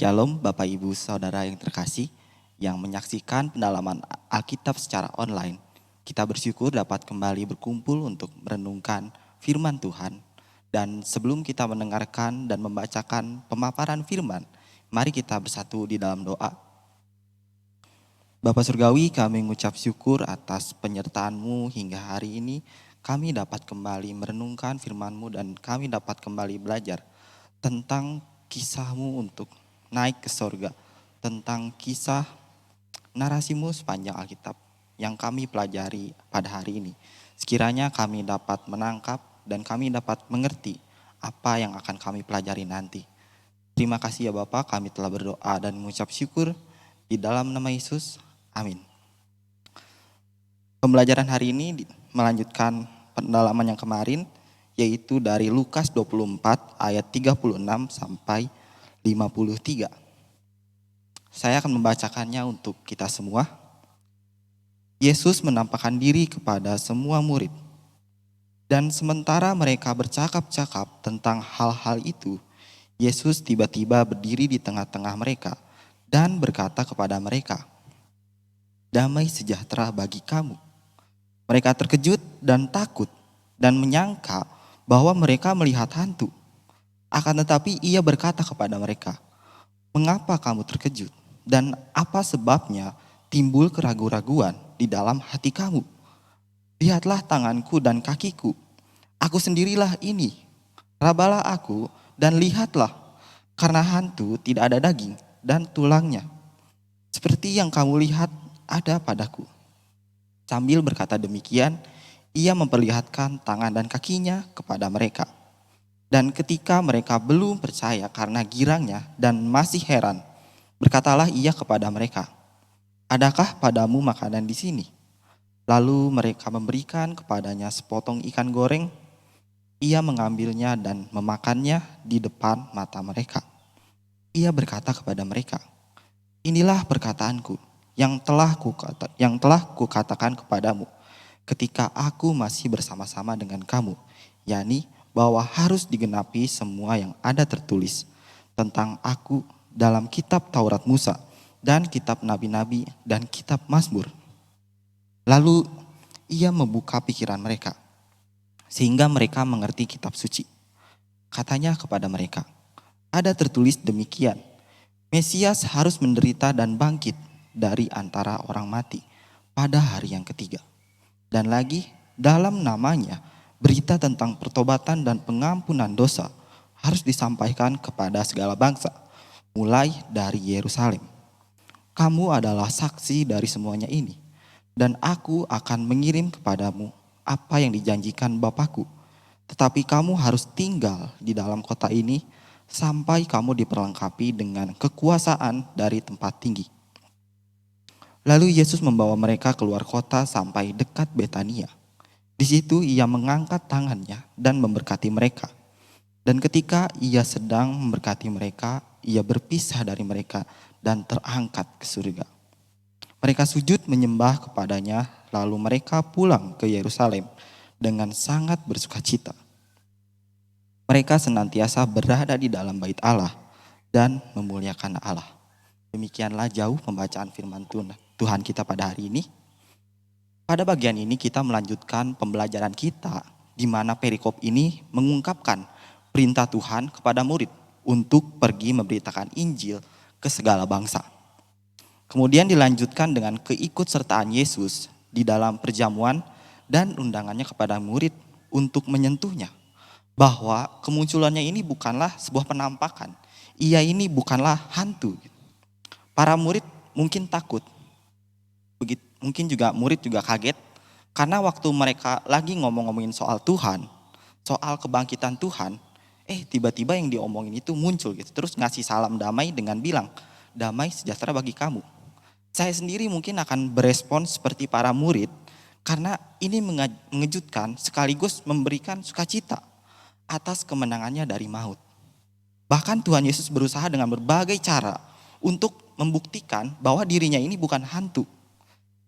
Shalom Bapak Ibu Saudara yang terkasih yang menyaksikan pendalaman Alkitab secara online. Kita bersyukur dapat kembali berkumpul untuk merenungkan firman Tuhan. Dan sebelum kita mendengarkan dan membacakan pemaparan firman, mari kita bersatu di dalam doa. Bapa Surgawi, kami mengucap syukur atas penyertaan-Mu hingga hari ini. Kami dapat kembali merenungkan firman-Mu dan kami dapat kembali belajar tentang kisah-Mu untuk naik ke sorga, tentang kisah narasi-Mu sepanjang Alkitab yang kami pelajari pada hari ini. Sekiranya kami dapat menangkap dan kami dapat mengerti apa yang akan kami pelajari nanti. Terima kasih ya Bapak, kami telah berdoa dan mengucap syukur di dalam nama Yesus. Amin. Pembelajaran hari ini melanjutkan pendalaman yang kemarin, yaitu dari Lukas 24 ayat 36 sampai 53. Saya akan membacakannya untuk kita semua. Yesus menampakkan diri kepada semua murid. Dan sementara mereka bercakap-cakap tentang hal-hal itu, Yesus tiba-tiba berdiri di tengah-tengah mereka dan berkata kepada mereka, "Damai sejahtera bagi kamu." Mereka terkejut dan takut dan menyangka bahwa mereka melihat hantu. Akan tetapi ia berkata kepada mereka, "Mengapa kamu terkejut? Dan apa sebabnya timbul keraguan-raguan di dalam hati kamu? Lihatlah tanganku dan kakiku. Aku sendirilah ini. Rabalah aku dan lihatlah, karena hantu tidak ada daging dan tulangnya, seperti yang kamu lihat ada padaku." Sambil berkata demikian, ia memperlihatkan tangan dan kakinya kepada mereka. Dan ketika mereka belum percaya karena girangnya dan masih heran, berkatalah ia kepada mereka, "Adakah padamu makanan di sini?" Lalu mereka memberikan kepadanya sepotong ikan goreng. Ia mengambilnya dan memakannya di depan mata mereka. Ia berkata kepada mereka, "Inilah perkataanku yang telah kukatakan kepadamu ketika aku masih bersama-sama dengan kamu, yakni bahwa harus digenapi semua yang ada tertulis tentang aku dalam kitab Taurat Musa dan kitab Nabi-Nabi dan kitab Mazmur." Lalu ia membuka pikiran mereka sehingga mereka mengerti kitab suci. Katanya kepada mereka, "Ada tertulis demikian, Mesias harus menderita dan bangkit dari antara orang mati pada hari yang ketiga. Dan lagi dalam namanya berita tentang pertobatan dan pengampunan dosa harus disampaikan kepada segala bangsa, mulai dari Yerusalem. Kamu adalah saksi dari semuanya ini, dan aku akan mengirim kepadamu apa yang dijanjikan Bapakku. Tetapi kamu harus tinggal di dalam kota ini sampai kamu diperlengkapi dengan kekuasaan dari tempat tinggi." Lalu Yesus membawa mereka keluar kota sampai dekat Betania. Di situ ia mengangkat tangannya dan memberkati mereka. Dan ketika ia sedang memberkati mereka, ia berpisah dari mereka dan terangkat ke surga. Mereka sujud menyembah kepadanya, lalu mereka pulang ke Yerusalem dengan sangat bersukacita. Mereka senantiasa berada di dalam bait Allah dan memuliakan Allah. Demikianlah jauh pembacaan firman Tuhan kita pada hari ini. Pada bagian ini kita melanjutkan pembelajaran kita di mana perikop ini mengungkapkan perintah Tuhan kepada murid untuk pergi memberitakan Injil ke segala bangsa. Kemudian dilanjutkan dengan keikutsertaan Yesus di dalam perjamuan dan undangannya kepada murid untuk menyentuhnya. Bahwa kemunculannya ini bukanlah sebuah penampakan. Ia ini bukanlah hantu. Para murid mungkin takut. Mungkin juga murid juga kaget. Karena waktu mereka lagi ngomongin soal Tuhan, soal kebangkitan Tuhan, tiba-tiba yang diomongin itu muncul gitu. Terus ngasih salam damai dengan bilang, "Damai sejahtera bagi kamu." Saya sendiri mungkin akan berespon seperti para murid, karena ini mengejutkan sekaligus memberikan sukacita atas kemenangannya dari maut. Bahkan Tuhan Yesus berusaha dengan berbagai cara untuk membuktikan bahwa dirinya ini bukan hantu.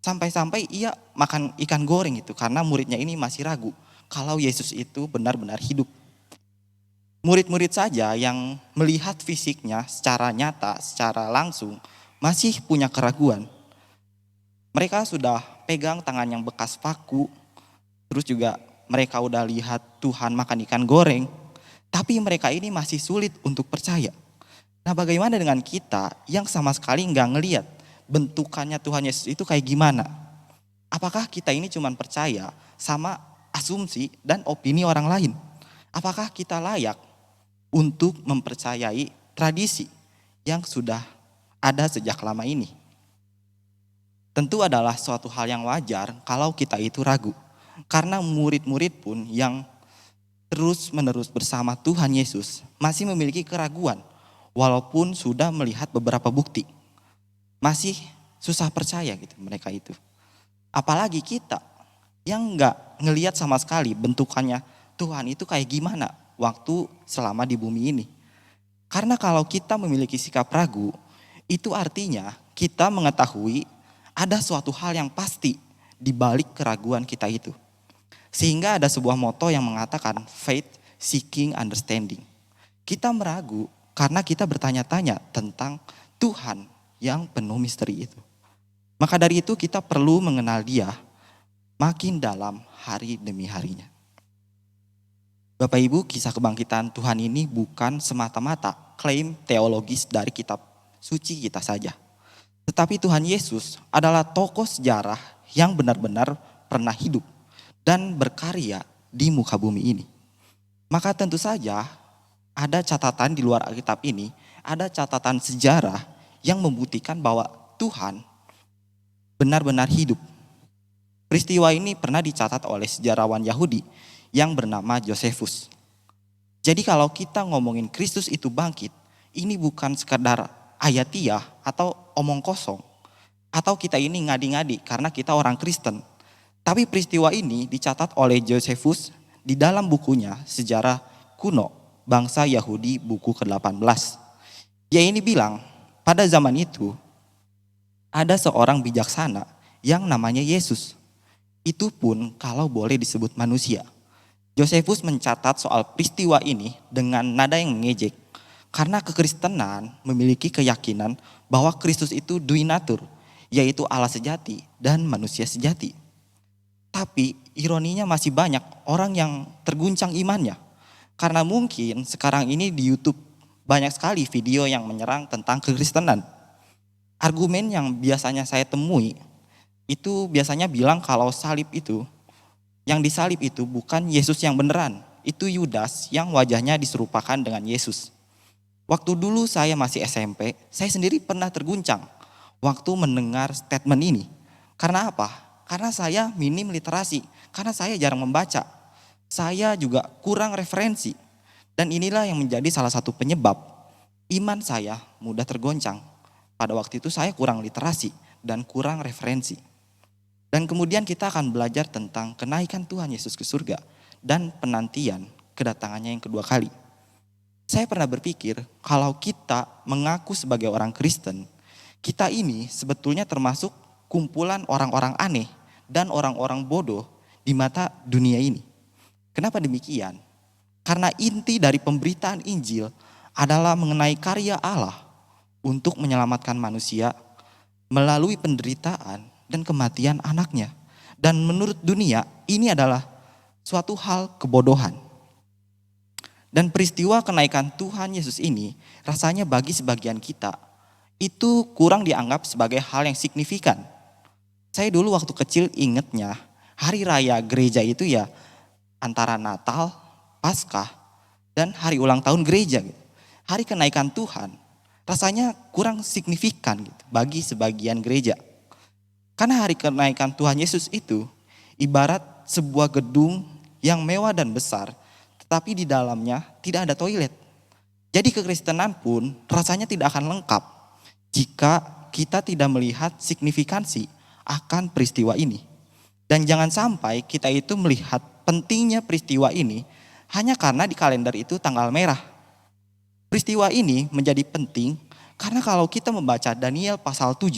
Sampai-sampai ia makan ikan goreng itu karena muridnya ini masih ragu kalau Yesus itu benar-benar hidup. Murid-murid saja yang melihat fisiknya secara nyata, secara langsung, masih punya keraguan. Mereka sudah pegang tangan yang bekas paku, terus juga mereka udah lihat Tuhan makan ikan goreng, tapi mereka ini masih sulit untuk percaya. Nah, bagaimana dengan kita yang sama sekali nggak ngelihat bentukannya Tuhan Yesus itu kayak gimana? Apakah kita ini cuma percaya sama asumsi dan opini orang lain? Apakah kita layak untuk mempercayai tradisi yang sudah ada sejak lama ini? Tentu adalah suatu hal yang wajar kalau kita itu ragu. Karena murid-murid pun yang terus-menerus bersama Tuhan Yesus masih memiliki keraguan walaupun sudah melihat beberapa bukti. Masih susah percaya gitu mereka itu. Apalagi kita yang nggak ngelihat sama sekali bentukannya Tuhan itu kayak gimana waktu selama di bumi ini. Karena kalau kita memiliki sikap ragu, itu artinya kita mengetahui ada suatu hal yang pasti di balik keraguan kita itu. Sehingga ada sebuah moto yang mengatakan faith seeking understanding. Kita meragu karena kita bertanya-tanya tentang Tuhan yang penuh misteri itu. Maka dari itu kita perlu mengenal Dia makin dalam hari demi harinya. Bapak Ibu, kisah kebangkitan Tuhan ini bukan semata-mata klaim teologis dari kitab suci kita saja. Tetapi Tuhan Yesus adalah tokoh sejarah yang benar-benar pernah hidup dan berkarya di muka bumi ini. Maka tentu saja ada catatan di luar Alkitab ini, ada catatan sejarah yang membuktikan bahwa Tuhan benar-benar hidup. Peristiwa ini pernah dicatat oleh sejarawan Yahudi yang bernama Josephus. Jadi kalau kita ngomongin Kristus itu bangkit, ini bukan sekadar ayatiah atau omong kosong. Atau kita ini ngadi-ngadi karena kita orang Kristen. Tapi peristiwa ini dicatat oleh Josephus di dalam bukunya Sejarah Kuno Bangsa Yahudi buku ke-18. Dia ini bilang, pada zaman itu ada seorang bijaksana yang namanya Yesus. Itu pun kalau boleh disebut manusia. Josephus mencatat soal peristiwa ini dengan nada yang mengejek. Karena kekristenan memiliki keyakinan bahwa Kristus itu duinatur, yaitu Allah sejati dan manusia sejati. Tapi ironinya masih banyak orang yang terguncang imannya. Karena mungkin sekarang ini di YouTube banyak sekali video yang menyerang tentang kekristenan. Argumen yang biasanya saya temui itu biasanya bilang kalau salib itu, yang disalib itu bukan Yesus yang beneran. Itu Yudas yang wajahnya diserupakan dengan Yesus. Waktu dulu saya masih SMP, saya sendiri pernah terguncang waktu mendengar statement ini. Karena apa? Karena saya minim literasi, karena saya jarang membaca. Saya juga kurang referensi. Dan inilah yang menjadi salah satu penyebab iman saya mudah tergoncang. Pada waktu itu saya kurang literasi dan kurang referensi. Dan kemudian kita akan belajar tentang kenaikan Tuhan Yesus ke surga dan penantian kedatangannya yang kedua kali. Saya pernah berpikir kalau kita mengaku sebagai orang Kristen, kita ini sebetulnya termasuk kumpulan orang-orang aneh dan orang-orang bodoh di mata dunia ini. Kenapa demikian? Karena inti dari pemberitaan Injil adalah mengenai karya Allah untuk menyelamatkan manusia melalui penderitaan dan kematian anaknya. Dan menurut dunia ini adalah suatu hal kebodohan. Dan peristiwa kenaikan Tuhan Yesus ini rasanya bagi sebagian kita itu kurang dianggap sebagai hal yang signifikan. Saya dulu waktu kecil ingetnya hari raya gereja itu ya antara Natal, Paskah, dan hari ulang tahun gereja. Hari kenaikan Tuhan rasanya kurang signifikan gitu, bagi sebagian gereja. Karena hari kenaikan Tuhan Yesus itu ibarat sebuah gedung yang mewah dan besar, tetapi di dalamnya tidak ada toilet. Jadi kekristenan pun rasanya tidak akan lengkap jika kita tidak melihat signifikansi akan peristiwa ini. Dan jangan sampai kita itu melihat pentingnya peristiwa ini hanya karena di kalender itu tanggal merah. Peristiwa ini menjadi penting karena kalau kita membaca Daniel pasal 7,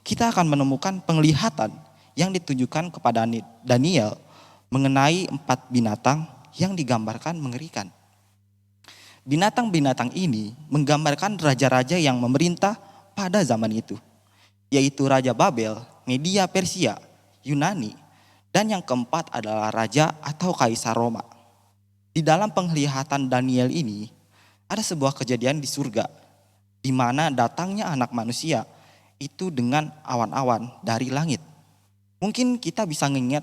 kita akan menemukan penglihatan yang ditujukan kepada Daniel mengenai 4 binatang yang digambarkan mengerikan. Binatang-binatang ini menggambarkan raja-raja yang memerintah pada zaman itu, yaitu Raja Babel, Media Persia, Yunani, dan yang keempat adalah Raja atau Kaisar Roma. Di dalam penglihatan Daniel ini, ada sebuah kejadian di surga, di mana datangnya anak manusia itu dengan awan-awan dari langit. Mungkin kita bisa mengingat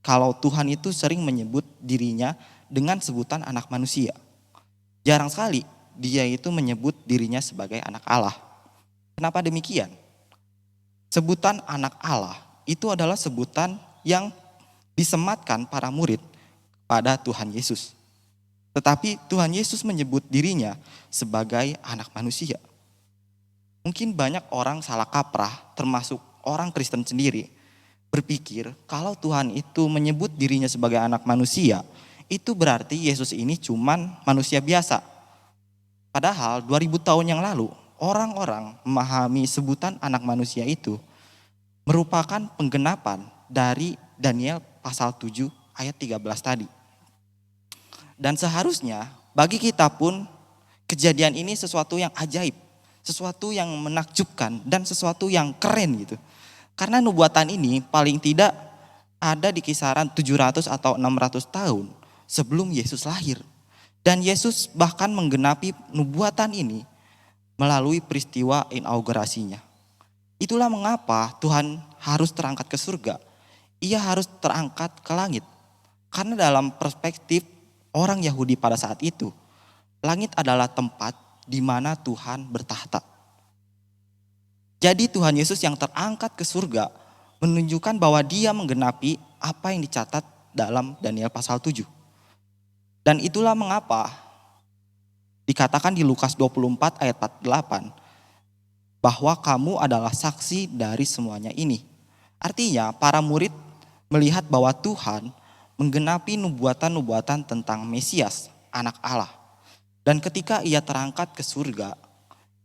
kalau Tuhan itu sering menyebut dirinya dengan sebutan anak manusia. Jarang sekali dia itu menyebut dirinya sebagai anak Allah. Kenapa demikian? Sebutan anak Allah itu adalah sebutan yang disematkan para murid pada Tuhan Yesus. Tetapi Tuhan Yesus menyebut dirinya sebagai anak manusia. Mungkin banyak orang salah kaprah, termasuk orang Kristen sendiri, berpikir kalau Tuhan itu menyebut dirinya sebagai anak manusia, itu berarti Yesus ini cuman manusia biasa. Padahal 2000 tahun yang lalu, orang-orang memahami sebutan anak manusia itu merupakan penggenapan dari Daniel pasal 7 ayat 13 tadi. Dan seharusnya bagi kita pun kejadian ini sesuatu yang ajaib, sesuatu yang menakjubkan dan sesuatu yang keren gitu. Karena nubuatan ini paling tidak ada di kisaran 700 atau 600 tahun sebelum Yesus lahir. Dan Yesus bahkan menggenapi nubuatan ini melalui peristiwa inaugurasinya. Itulah mengapa Tuhan harus terangkat ke surga. Ia harus terangkat ke langit. Karena dalam perspektif orang Yahudi pada saat itu, langit adalah tempat di mana Tuhan bertahta. Jadi Tuhan Yesus yang terangkat ke surga menunjukkan bahwa dia menggenapi apa yang dicatat dalam Daniel pasal 7. Dan itulah mengapa dikatakan di Lukas 24 ayat 48 bahwa kamu adalah saksi dari semuanya ini. Artinya para murid melihat bahwa Tuhan menggenapi nubuatan-nubuatan tentang Mesias, anak Allah. Dan ketika ia terangkat ke surga,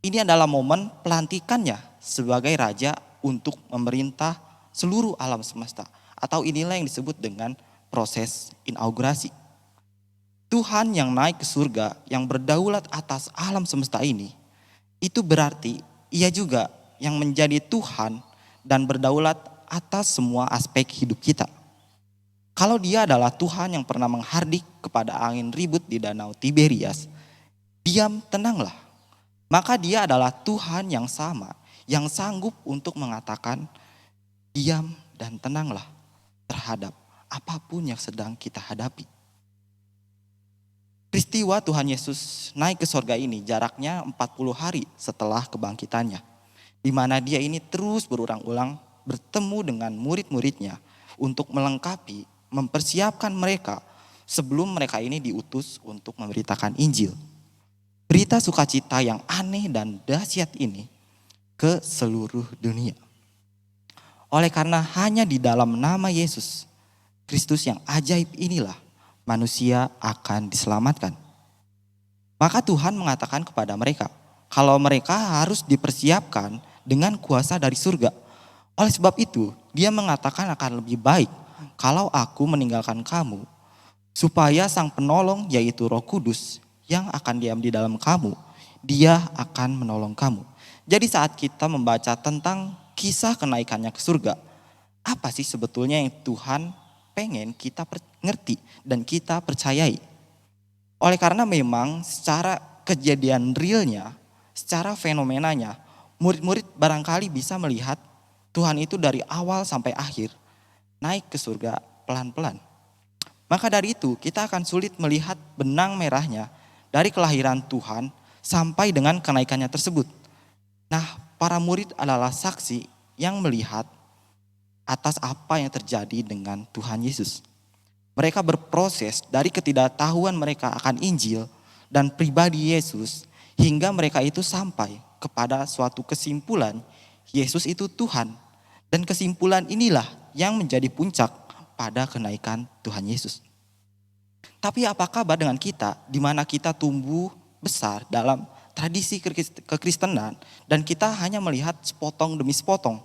ini adalah momen pelantikannya sebagai raja untuk memerintah seluruh alam semesta. Atau inilah yang disebut dengan proses inaugurasi. Tuhan yang naik ke surga, yang berdaulat atas alam semesta ini, itu berarti ia juga yang menjadi Tuhan dan berdaulat atas semua aspek hidup kita. Kalau dia adalah Tuhan yang pernah menghardik kepada angin ribut di danau Tiberias, diam tenanglah. Maka dia adalah Tuhan yang sama, yang sanggup untuk mengatakan diam dan tenanglah terhadap apapun yang sedang kita hadapi. Peristiwa Tuhan Yesus naik ke sorga ini jaraknya 40 hari setelah kebangkitannya. Di mana dia ini terus berulang-ulang bertemu dengan murid-muridnya untuk melengkapi, mempersiapkan mereka sebelum mereka ini diutus untuk memberitakan Injil. Berita sukacita yang aneh dan dahsyat ini ke seluruh dunia. Oleh karena hanya di dalam nama Yesus Kristus yang ajaib inilah manusia akan diselamatkan. Maka Tuhan mengatakan kepada mereka, kalau mereka harus dipersiapkan dengan kuasa dari surga. Oleh sebab itu, dia mengatakan akan lebih baik kalau aku meninggalkan kamu, supaya sang penolong yaitu Roh Kudus yang akan diam di dalam kamu, dia akan menolong kamu. Jadi saat kita membaca tentang kisah kenaikannya ke surga, apa sih sebetulnya yang Tuhan pengen kita ngerti dan kita percayai? Oleh karena memang secara kejadian realnya, secara fenomenanya, murid-murid barangkali bisa melihat Tuhan itu dari awal sampai akhir naik ke surga pelan-pelan. Maka dari itu kita akan sulit melihat benang merahnya dari kelahiran Tuhan sampai dengan kenaikannya tersebut. Nah, para murid adalah saksi yang melihat atas apa yang terjadi dengan Tuhan Yesus. Mereka berproses dari ketidaktahuan mereka akan Injil dan pribadi Yesus hingga mereka itu sampai kepada suatu kesimpulan Yesus itu Tuhan. Dan kesimpulan inilah yang menjadi puncak pada kenaikan Tuhan Yesus. Tapi apa kabar dengan kita di mana kita tumbuh besar dalam tradisi kekristenan dan kita hanya melihat sepotong demi sepotong.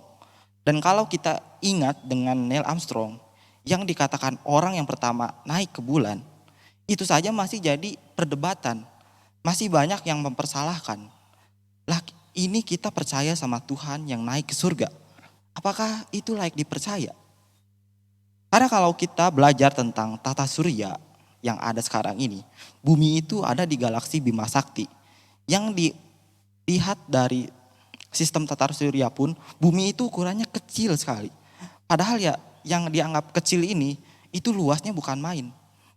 Dan kalau kita ingat dengan Neil Armstrong yang dikatakan orang yang pertama naik ke bulan, itu saja masih jadi perdebatan. Masih banyak yang mempersalahkan. Lah ini kita percaya sama Tuhan yang naik ke surga. Apakah itu layak dipercaya? Karena kalau kita belajar tentang tata surya yang ada sekarang ini, bumi itu ada di galaksi Bima Sakti. Yang dilihat dari sistem tata surya pun, bumi itu ukurannya kecil sekali. Padahal ya yang dianggap kecil ini, itu luasnya bukan main.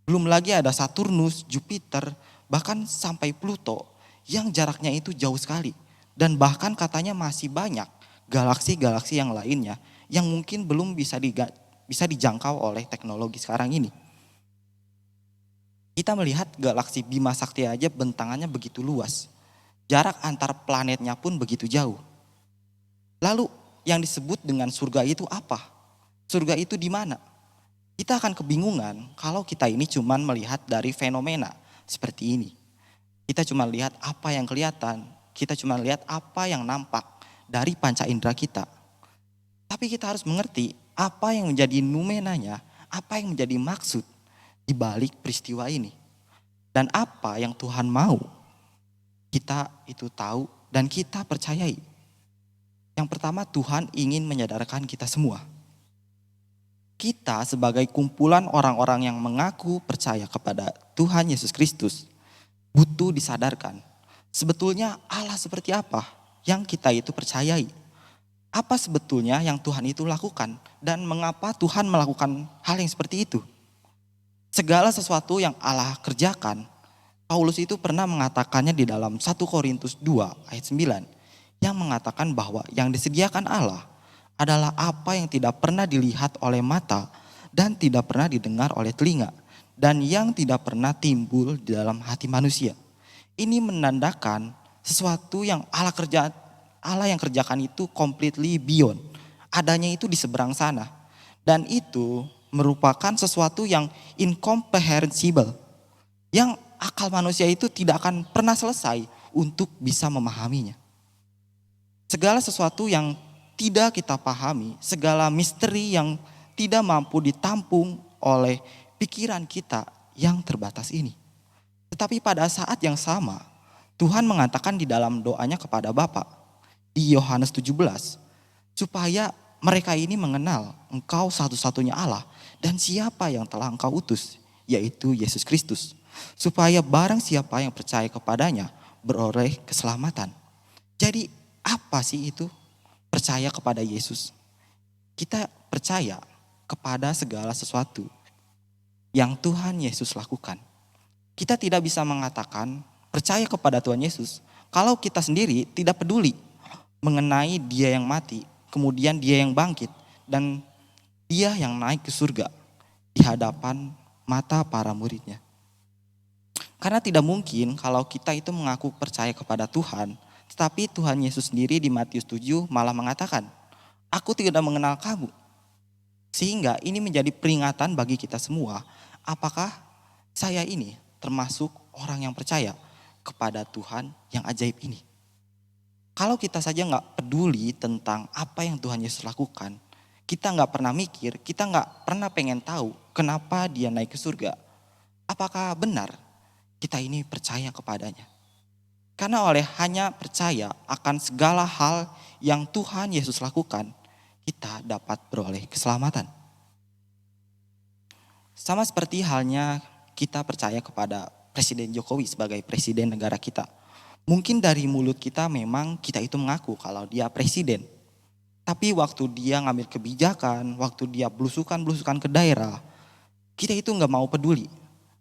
Belum lagi ada Saturnus, Jupiter, bahkan sampai Pluto yang jaraknya itu jauh sekali. Dan bahkan katanya masih banyak galaksi-galaksi yang lainnya yang mungkin belum bisa dijangkau oleh teknologi sekarang ini. Kita melihat galaksi Bima Sakti aja bentangannya begitu luas. Jarak antar planetnya pun begitu jauh. Lalu yang disebut dengan surga itu apa? Surga itu di mana? Kita akan kebingungan kalau kita ini cuma melihat dari fenomena seperti ini. Kita cuma lihat apa yang kelihatan, kita cuma lihat apa yang nampak dari panca indera kita. Tapi kita harus mengerti apa yang menjadi numenanya, apa yang menjadi maksud di balik peristiwa ini. Dan apa yang Tuhan mau kita itu tahu dan kita percayai. Yang pertama, Tuhan ingin menyadarkan kita semua. Kita sebagai kumpulan orang-orang yang mengaku percaya kepada Tuhan Yesus Kristus butuh disadarkan. Sebetulnya Allah seperti apa yang kita itu percayai? Apa sebetulnya yang Tuhan itu lakukan dan mengapa Tuhan melakukan hal yang seperti itu? Segala sesuatu yang Allah kerjakan, Paulus itu pernah mengatakannya di dalam 1 Korintus 2 ayat 9 yang mengatakan bahwa yang disediakan Allah adalah apa yang tidak pernah dilihat oleh mata dan tidak pernah didengar oleh telinga dan yang tidak pernah timbul di dalam hati manusia. Ini menandakan sesuatu yang Allah yang kerjakan itu completely beyond. Adanya itu di seberang sana. Dan itu merupakan sesuatu yang incomprehensible. Yang akal manusia itu tidak akan pernah selesai untuk bisa memahaminya. Segala sesuatu yang tidak kita pahami, segala misteri yang tidak mampu ditampung oleh pikiran kita yang terbatas ini. Tetapi pada saat yang sama, Tuhan mengatakan di dalam doanya kepada Bapa di Yohanes 17, supaya mereka ini mengenal Engkau satu-satunya Allah dan siapa yang telah Engkau utus, yaitu Yesus Kristus. Supaya barang siapa yang percaya kepadanya beroleh keselamatan. Jadi apa sih itu? Percaya kepada Yesus. Kita percaya kepada segala sesuatu yang Tuhan Yesus lakukan. Kita tidak bisa mengatakan percaya kepada Tuhan Yesus kalau kita sendiri tidak peduli mengenai Dia yang mati, kemudian Dia yang bangkit, dan Dia yang naik ke surga di hadapan mata para muridnya. Karena tidak mungkin kalau kita itu mengaku percaya kepada Tuhan, tetapi Tuhan Yesus sendiri di Matius 7 malah mengatakan, aku tidak mengenal kamu. Sehingga ini menjadi peringatan bagi kita semua, apakah saya ini termasuk orang yang percaya kepada Tuhan yang ajaib ini. Kalau kita saja gak peduli tentang apa yang Tuhan Yesus lakukan, kita gak pernah mikir, kita gak pernah pengen tahu kenapa Dia naik ke surga. Apakah benar kita ini percaya kepadanya? Karena oleh hanya percaya akan segala hal yang Tuhan Yesus lakukan, kita dapat beroleh keselamatan. Sama seperti halnya kita percaya kepada Presiden Jokowi sebagai presiden negara kita. Mungkin dari mulut kita memang kita itu mengaku kalau dia presiden. Tapi waktu dia ngambil kebijakan, waktu dia belusukan-belusukan ke daerah, kita itu gak mau peduli.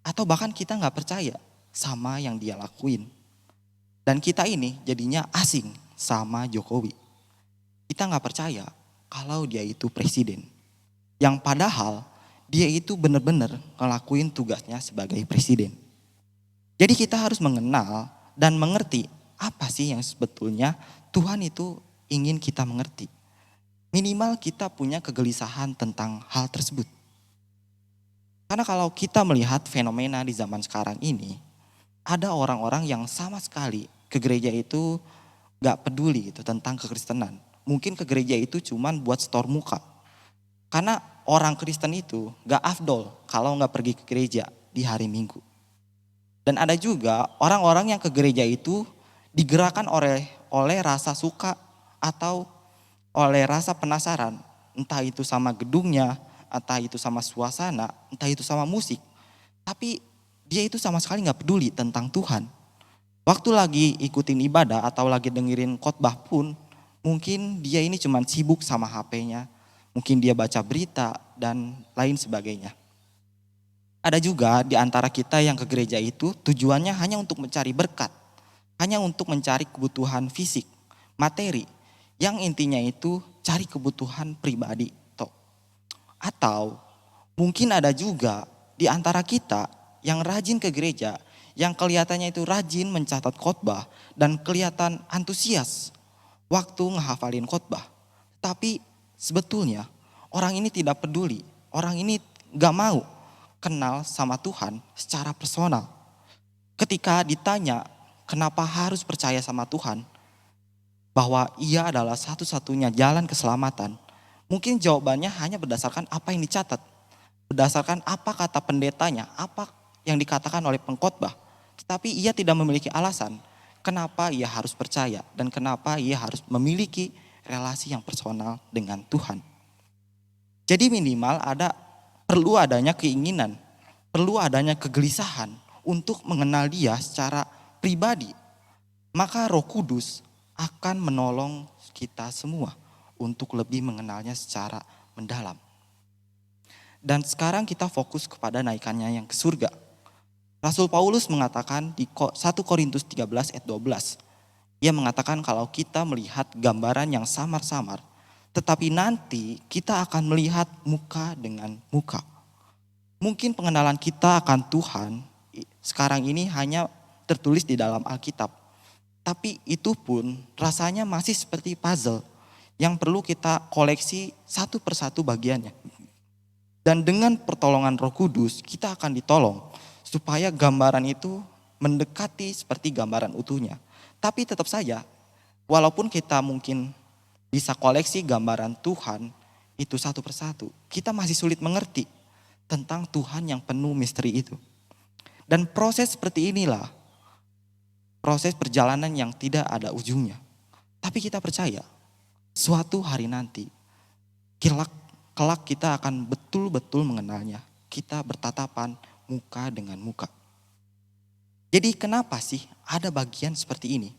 Atau bahkan kita gak percaya sama yang dia lakuin. Dan kita ini jadinya asing sama Jokowi. Kita gak percaya kalau dia itu presiden. Yang padahal dia itu benar-benar ngelakuin tugasnya sebagai presiden. Jadi kita harus mengenal dan mengerti apa sih yang sebetulnya Tuhan itu ingin kita mengerti. Minimal kita punya kegelisahan tentang hal tersebut. Karena kalau kita melihat fenomena di zaman sekarang ini, ada orang-orang yang sama sekali ke gereja itu gak peduli gitu tentang kekristenan. Mungkin ke gereja itu cuman buat store muka. Karena orang Kristen itu gak afdol kalau gak pergi ke gereja di hari Minggu. Dan ada juga orang-orang yang ke gereja itu digerakkan oleh rasa suka atau oleh rasa penasaran. Entah itu sama gedungnya, entah itu sama suasana, entah itu sama musik. Tapi dia itu sama sekali gak peduli tentang Tuhan. Waktu lagi ikutin ibadah atau lagi dengerin khotbah pun, mungkin dia ini cuma sibuk sama HP-nya. Mungkin dia baca berita dan lain sebagainya. Ada juga di antara kita yang ke gereja itu tujuannya hanya untuk mencari berkat. Hanya untuk mencari kebutuhan fisik, materi. Yang intinya itu cari kebutuhan pribadi. Atau mungkin ada juga di antara kita yang rajin ke gereja, yang kelihatannya itu rajin mencatat khotbah dan kelihatan antusias waktu ngehafalin khotbah. Tapi sebetulnya orang ini tidak peduli, orang ini gak mau kenal sama Tuhan secara personal. Ketika ditanya kenapa harus percaya sama Tuhan, bahwa ia adalah satu-satunya jalan keselamatan, mungkin jawabannya hanya berdasarkan apa yang dicatat. Berdasarkan apa kata pendetanya, apa yang dikatakan oleh pengkhotbah. Tetapi ia tidak memiliki alasan kenapa ia harus percaya dan kenapa ia harus memiliki relasi yang personal dengan Tuhan. Jadi minimal perlu adanya keinginan, perlu adanya kegelisahan untuk mengenal dia secara pribadi. Maka Roh Kudus akan menolong kita semua untuk lebih mengenalnya secara mendalam. Dan sekarang kita fokus kepada naikannya yang ke surga. Rasul Paulus mengatakan di 1 Korintus 13 ayat 12. Ia mengatakan kalau kita melihat gambaran yang samar-samar, tetapi nanti kita akan melihat muka dengan muka. Mungkin pengenalan kita akan Tuhan sekarang ini hanya tertulis di dalam Alkitab. Tapi itu pun rasanya masih seperti puzzle yang perlu kita koleksi satu persatu bagiannya. Dan dengan pertolongan Roh Kudus kita akan ditolong supaya gambaran itu mendekati seperti gambaran utuhnya. Tapi tetap saja walaupun kita mungkin bisa koleksi gambaran Tuhan itu satu persatu, kita masih sulit mengerti tentang Tuhan yang penuh misteri itu. Dan proses seperti inilah proses perjalanan yang tidak ada ujungnya. Tapi kita percaya suatu hari nanti kelak kita akan betul-betul mengenalnya. Kita bertatapan muka dengan muka. Jadi kenapa sih ada bagian seperti ini?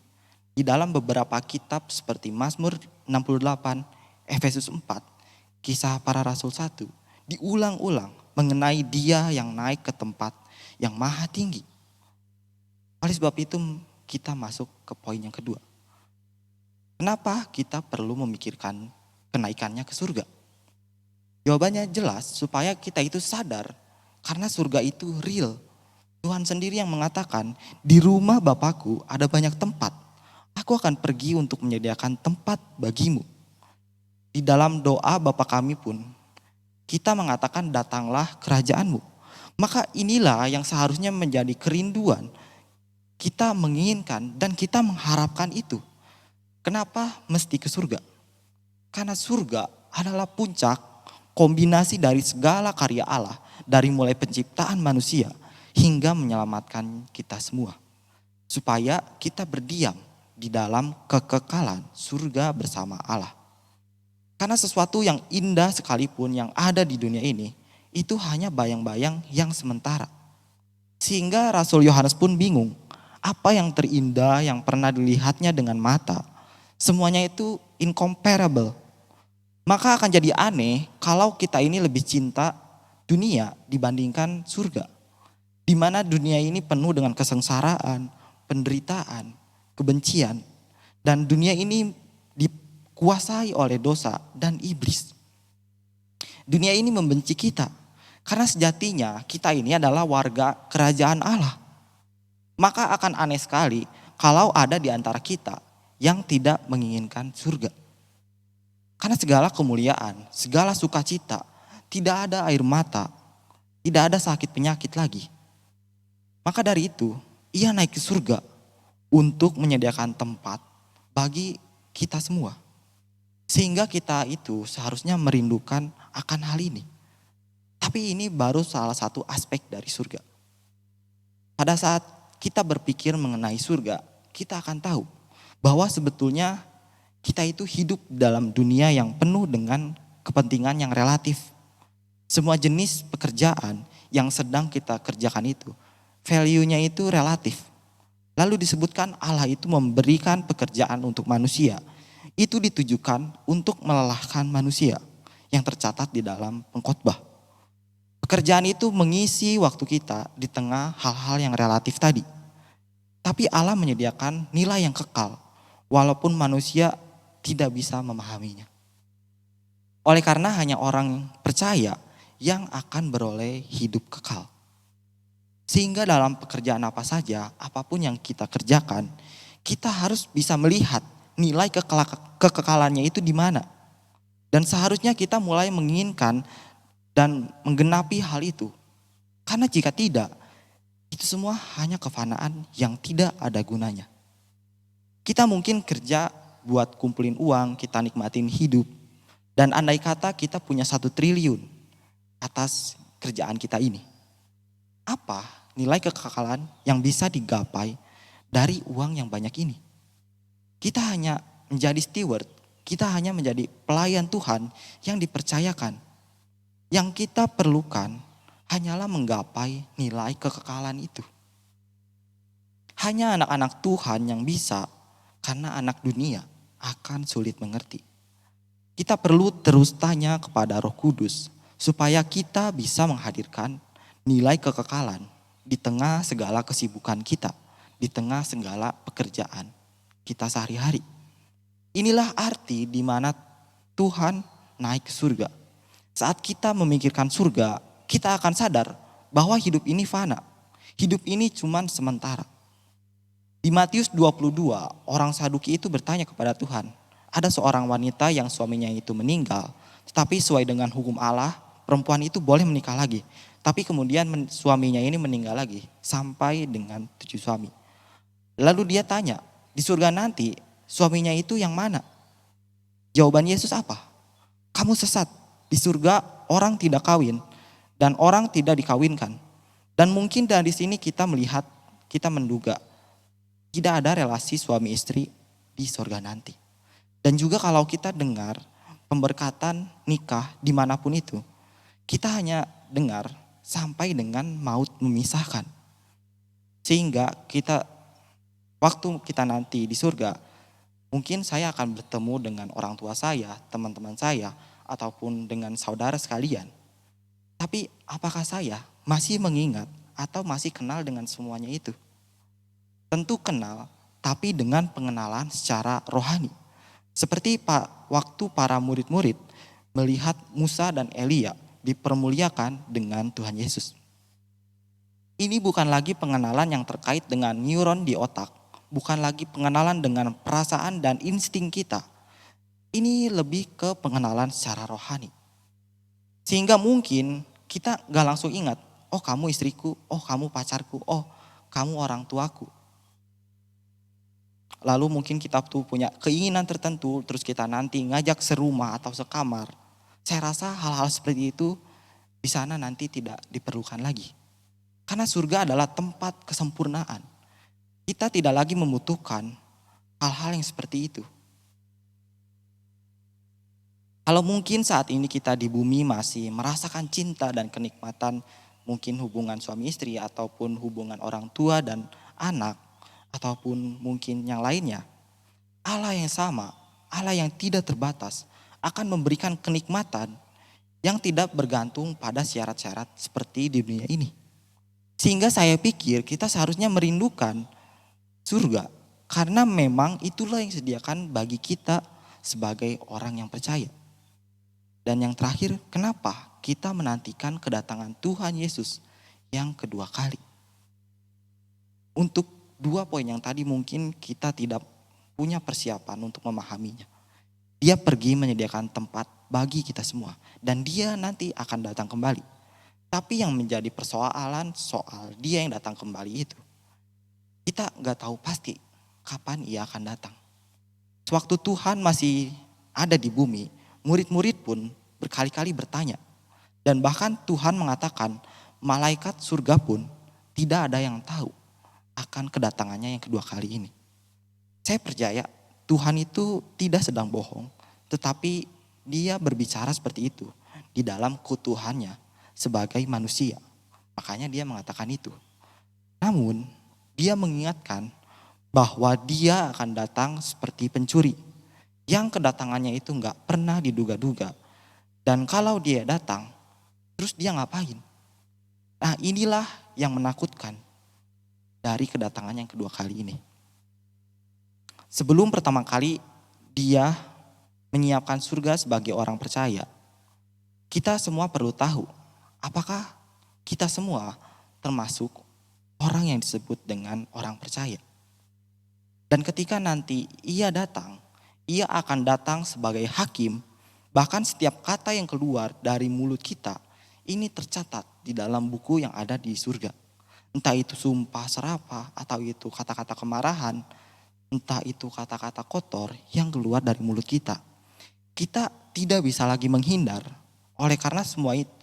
Di dalam beberapa kitab seperti Mazmur 68, Efesus 4, Kisah Para Rasul 1, diulang-ulang mengenai dia yang naik ke tempat yang maha tinggi. Oleh sebab itu kita masuk ke poin yang kedua. Kenapa kita perlu memikirkan kenaikannya ke surga? Jawabannya jelas supaya kita itu sadar karena surga itu real. Tuhan sendiri yang mengatakan di rumah Bapakku ada banyak tempat. Aku akan pergi untuk menyediakan tempat bagimu. Di dalam doa Bapa kami pun kita mengatakan datanglah kerajaanmu. Maka inilah yang seharusnya menjadi kerinduan. Kita menginginkan dan kita mengharapkan itu. Kenapa mesti ke surga? Karena surga adalah puncak kombinasi dari segala karya Allah, dari mulai penciptaan manusia hingga menyelamatkan kita semua. Supaya kita berdiam di dalam kekekalan surga bersama Allah. Karena sesuatu yang indah sekalipun yang ada di dunia ini, itu hanya bayang-bayang yang sementara. Sehingga Rasul Yohanes pun bingung, apa yang terindah yang pernah dilihatnya dengan mata, semuanya itu incomparable. Maka akan jadi aneh kalau kita ini lebih cinta dunia dibandingkan surga. Di mana dunia ini penuh dengan kesengsaraan, penderitaan, kebencian. Dan dunia ini dikuasai oleh dosa dan iblis. Dunia ini membenci kita. Karena sejatinya kita ini adalah warga kerajaan Allah. Maka akan aneh sekali kalau ada di antara kita yang tidak menginginkan surga. Karena segala kemuliaan, segala sukacita, tidak ada air mata, tidak ada sakit penyakit lagi. Maka dari itu, ia naik ke surga untuk menyediakan tempat bagi kita semua. Sehingga kita itu seharusnya merindukan akan hal ini. Tapi ini baru salah satu aspek dari surga. Pada saat kita berpikir mengenai surga, kita akan tahu bahwa sebetulnya kita itu hidup dalam dunia yang penuh dengan kepentingan yang relatif. Semua jenis pekerjaan yang sedang kita kerjakan itu, value-nya itu relatif. Lalu disebutkan Allah itu memberikan pekerjaan untuk manusia. Itu ditujukan untuk melelahkan manusia yang tercatat di dalam pengkhotbah. Pekerjaan itu mengisi waktu kita di tengah hal-hal yang relatif tadi. Tapi Allah menyediakan nilai yang kekal, walaupun manusia tidak bisa memahaminya. Oleh karena hanya orang percaya yang akan beroleh hidup kekal. Sehingga dalam pekerjaan apa saja, apapun yang kita kerjakan, kita harus bisa melihat nilai kekekalannya itu di mana. Dan seharusnya kita mulai menginginkan dan menggenapi hal itu. Karena jika tidak, itu semua hanya kefanaan yang tidak ada gunanya. Kita mungkin kerja buat kumpulin uang, kita nikmatin hidup. Dan andai kata kita punya 1 triliun atas kerjaan kita ini. Apa nilai kekekalan yang bisa digapai dari uang yang banyak ini? Kita hanya menjadi steward, kita hanya menjadi pelayan Tuhan yang dipercayakan. Yang kita perlukan hanyalah menggapai nilai kekekalan itu. Hanya anak-anak Tuhan yang bisa, karena anak dunia akan sulit mengerti. Kita perlu terus tanya kepada Roh Kudus supaya kita bisa menghadirkan nilai kekekalan di tengah segala kesibukan kita, di tengah segala pekerjaan kita sehari-hari. Inilah arti di mana Tuhan naik ke surga. Saat kita memikirkan surga, kita akan sadar bahwa hidup ini fana. Hidup ini cuma sementara. Di Matius 22, orang Saduki itu bertanya kepada Tuhan. Ada seorang wanita yang suaminya itu meninggal, tetapi sesuai dengan hukum Allah, perempuan itu boleh menikah lagi. Tapi kemudian suaminya ini meninggal lagi, sampai dengan 7 suami. Lalu dia tanya, di surga nanti suaminya itu yang mana? Jawaban Yesus apa? Kamu sesat. Di surga orang tidak kawin dan orang tidak dikawinkan. Dan mungkin dari sini kita melihat, kita menduga tidak ada relasi suami istri di surga nanti. Dan juga kalau kita dengar pemberkatan nikah dimanapun itu, kita hanya dengar sampai dengan maut memisahkan. Sehingga waktu kita nanti di surga, mungkin saya akan bertemu dengan orang tua saya, teman-teman saya, ataupun dengan saudara sekalian. Tapi apakah saya masih mengingat atau masih kenal dengan semuanya itu? Tentu kenal, tapi dengan pengenalan secara rohani. Seperti waktu para murid-murid melihat Musa dan Elia dipermuliakan dengan Tuhan Yesus. Ini bukan lagi pengenalan yang terkait dengan neuron di otak, bukan lagi pengenalan dengan perasaan dan insting kita. Ini lebih ke pengenalan secara rohani. Sehingga mungkin kita gak langsung ingat, oh kamu istriku, oh kamu pacarku, oh kamu orang tuaku. Lalu mungkin kita tuh punya keinginan tertentu, terus kita nanti ngajak serumah atau sekamar. Saya rasa hal-hal seperti itu di sana nanti tidak diperlukan lagi. Karena surga adalah tempat kesempurnaan. Kita tidak lagi membutuhkan hal-hal yang seperti itu. Kalau mungkin saat ini kita di bumi masih merasakan cinta dan kenikmatan mungkin hubungan suami istri ataupun hubungan orang tua dan anak ataupun mungkin yang lainnya. Allah yang sama, Allah yang tidak terbatas akan memberikan kenikmatan yang tidak bergantung pada syarat-syarat seperti di dunia ini. Sehingga saya pikir kita seharusnya merindukan surga karena memang itulah yang disediakan bagi kita sebagai orang yang percaya. Dan yang terakhir, kenapa kita menantikan kedatangan Tuhan Yesus yang kedua kali? Untuk 2 poin yang tadi mungkin kita tidak punya persiapan untuk memahaminya. Dia pergi menyediakan tempat bagi kita semua. Dan dia nanti akan datang kembali. Tapi yang menjadi persoalan soal dia yang datang kembali itu. Kita gak tahu pasti kapan ia akan datang. Sewaktu Tuhan masih ada di bumi, murid-murid pun berkali-kali bertanya. Dan bahkan Tuhan mengatakan malaikat surga pun tidak ada yang tahu akan akan kedatangannya yang kedua kali ini. Saya percaya Tuhan itu tidak sedang bohong, tetapi dia berbicara seperti itu di dalam keutuhannya sebagai manusia. Makanya dia mengatakan itu. Namun dia mengingatkan bahwa dia akan datang seperti pencuri. Yang kedatangannya itu gak pernah diduga-duga. Dan kalau dia datang, terus dia ngapain? Nah, inilah yang menakutkan dari kedatangan yang kedua kali ini. Sebelum pertama kali dia menyiapkan surga sebagai orang percaya, kita semua perlu tahu apakah kita semua termasuk orang yang disebut dengan orang percaya. Dan ketika nanti ia datang, ia akan datang sebagai hakim. Bahkan setiap kata yang keluar dari mulut kita ini tercatat di dalam buku yang ada di surga. Entah itu sumpah serapah atau itu kata-kata kemarahan, entah itu kata-kata kotor yang keluar dari mulut kita. Kita tidak bisa lagi menghindar oleh karena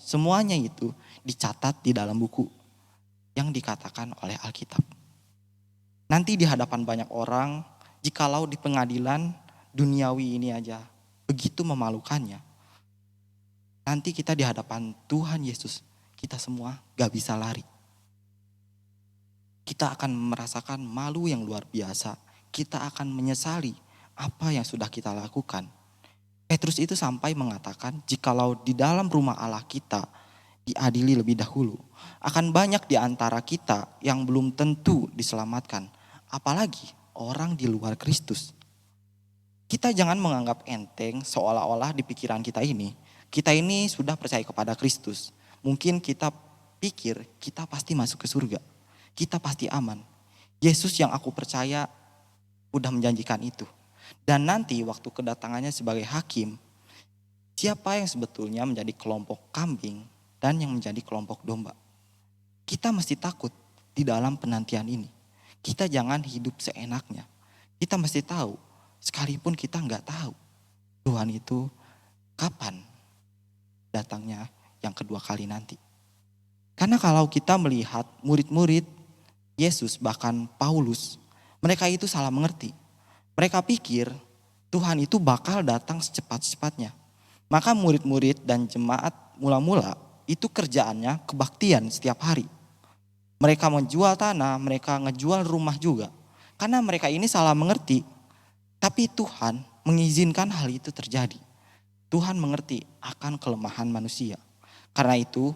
semuanya itu dicatat di dalam buku yang dikatakan oleh Alkitab. Nanti di hadapan banyak orang, jikalau di pengadilan duniawi ini aja begitu memalukannya, nanti kita di hadapan Tuhan Yesus, kita semua gak bisa lari. Kita akan merasakan malu yang luar biasa. Kita akan menyesali apa yang sudah kita lakukan. Petrus itu sampai mengatakan, jikalau di dalam rumah Allah kita diadili lebih dahulu, akan banyak di antara kita yang belum tentu diselamatkan. Apalagi orang di luar Kristus. Kita jangan menganggap enteng seolah-olah di pikiran kita ini sudah percaya kepada Kristus. Mungkin kita pikir kita pasti masuk ke surga. Kita pasti aman. Yesus yang aku percaya udah menjanjikan itu. Dan nanti waktu kedatangannya sebagai hakim, siapa yang sebetulnya menjadi kelompok kambing dan yang menjadi kelompok domba. Kita mesti takut di dalam penantian ini. Kita jangan hidup seenaknya. Kita mesti tahu, sekalipun kita nggak tahu Tuhan itu kapan datangnya yang kedua kali nanti. Karena kalau kita melihat murid-murid Yesus bahkan Paulus, mereka itu salah mengerti. Mereka pikir Tuhan itu bakal datang secepat-cepatnya. Maka murid-murid dan jemaat mula-mula itu kerjaannya kebaktian setiap hari. Mereka menjual tanah, mereka ngejual rumah juga. Karena mereka ini salah mengerti. Tapi Tuhan mengizinkan hal itu terjadi. Tuhan mengerti akan kelemahan manusia. Karena itu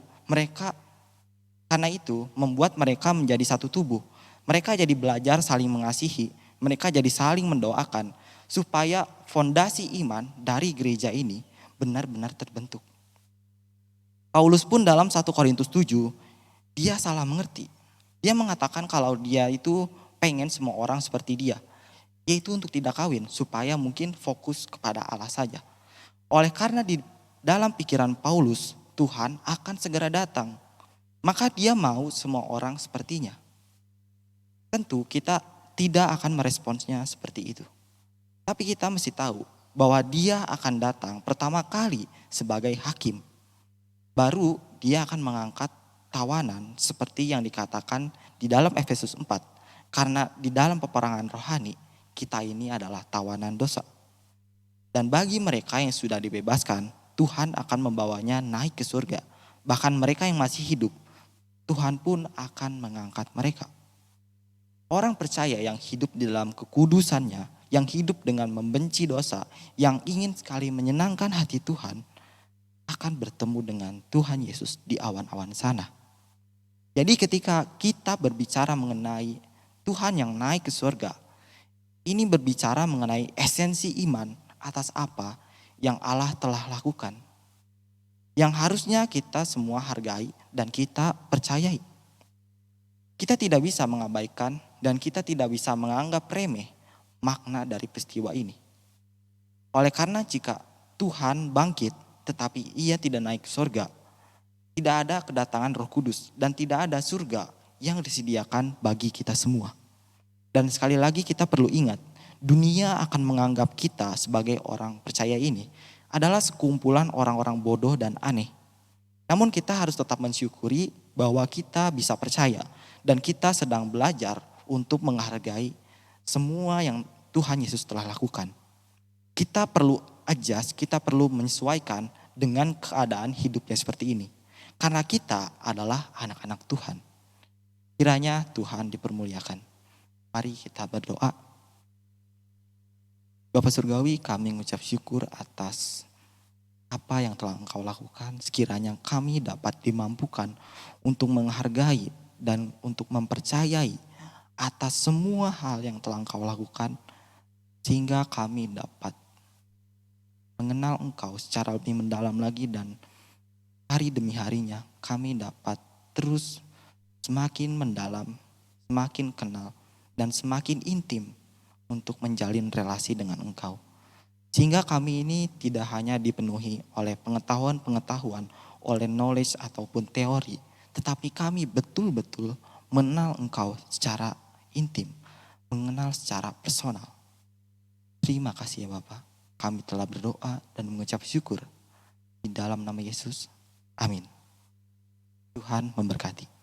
membuat mereka menjadi satu tubuh. Mereka jadi belajar saling mengasihi. Mereka jadi saling mendoakan. Supaya fondasi iman dari gereja ini benar-benar terbentuk. Paulus pun dalam 1 Korintus 7, dia salah mengerti. Dia mengatakan kalau dia itu pengen semua orang seperti dia. Yaitu untuk tidak kawin supaya mungkin fokus kepada Allah saja. Oleh karena di dalam pikiran Paulus, Tuhan akan segera datang. Maka dia mau semua orang sepertinya. Tentu kita tidak akan meresponsnya seperti itu. Tapi kita mesti tahu bahwa dia akan datang pertama kali sebagai hakim. Baru dia akan mengangkat tawanan seperti yang dikatakan di dalam Efesus 4. Karena di dalam peperangan rohani kita ini adalah tawanan dosa. Dan bagi mereka yang sudah dibebaskan, Tuhan akan membawanya naik ke surga. Bahkan mereka yang masih hidup, Tuhan pun akan mengangkat mereka. Orang percaya yang hidup di dalam kekudusannya, yang hidup dengan membenci dosa, yang ingin sekali menyenangkan hati Tuhan, akan bertemu dengan Tuhan Yesus di awan-awan sana. Jadi ketika kita berbicara mengenai Tuhan yang naik ke surga, ini berbicara mengenai esensi iman atas apa yang Allah telah lakukan. Yang harusnya kita semua hargai dan kita percayai. Kita tidak bisa mengabaikan dan kita tidak bisa menganggap remeh makna dari peristiwa ini. Oleh karena jika Tuhan bangkit tetapi ia tidak naik ke surga, tidak ada kedatangan Roh Kudus dan tidak ada surga yang disediakan bagi kita semua. Dan sekali lagi kita perlu ingat, dunia akan menganggap kita sebagai orang percaya ini adalah sekumpulan orang-orang bodoh dan aneh. Namun kita harus tetap mensyukuri bahwa kita bisa percaya dan kita sedang belajar untuk menghargai semua yang Tuhan Yesus telah lakukan. Kita perlu adjust, kita perlu menyesuaikan dengan keadaan hidupnya seperti ini. Karena kita adalah anak-anak Tuhan. Kiranya Tuhan dipermuliakan. Mari kita berdoa. Bapa Surgawi, kami mengucap syukur atas apa yang telah Engkau lakukan. Sekiranya kami dapat dimampukan untuk menghargai dan untuk mempercayai atas semua hal yang telah Engkau lakukan. Sehingga kami dapat mengenal Engkau secara lebih mendalam lagi, dan hari demi harinya kami dapat terus semakin mendalam, semakin kenal, dan semakin intim untuk menjalin relasi dengan Engkau. Sehingga kami ini tidak hanya dipenuhi oleh pengetahuan-pengetahuan, oleh knowledge ataupun teori, tetapi kami betul-betul mengenal Engkau secara intim, mengenal secara personal. Terima kasih ya Bapak. Kami telah berdoa dan mengucap syukur di dalam nama Yesus. Amin. Tuhan memberkati.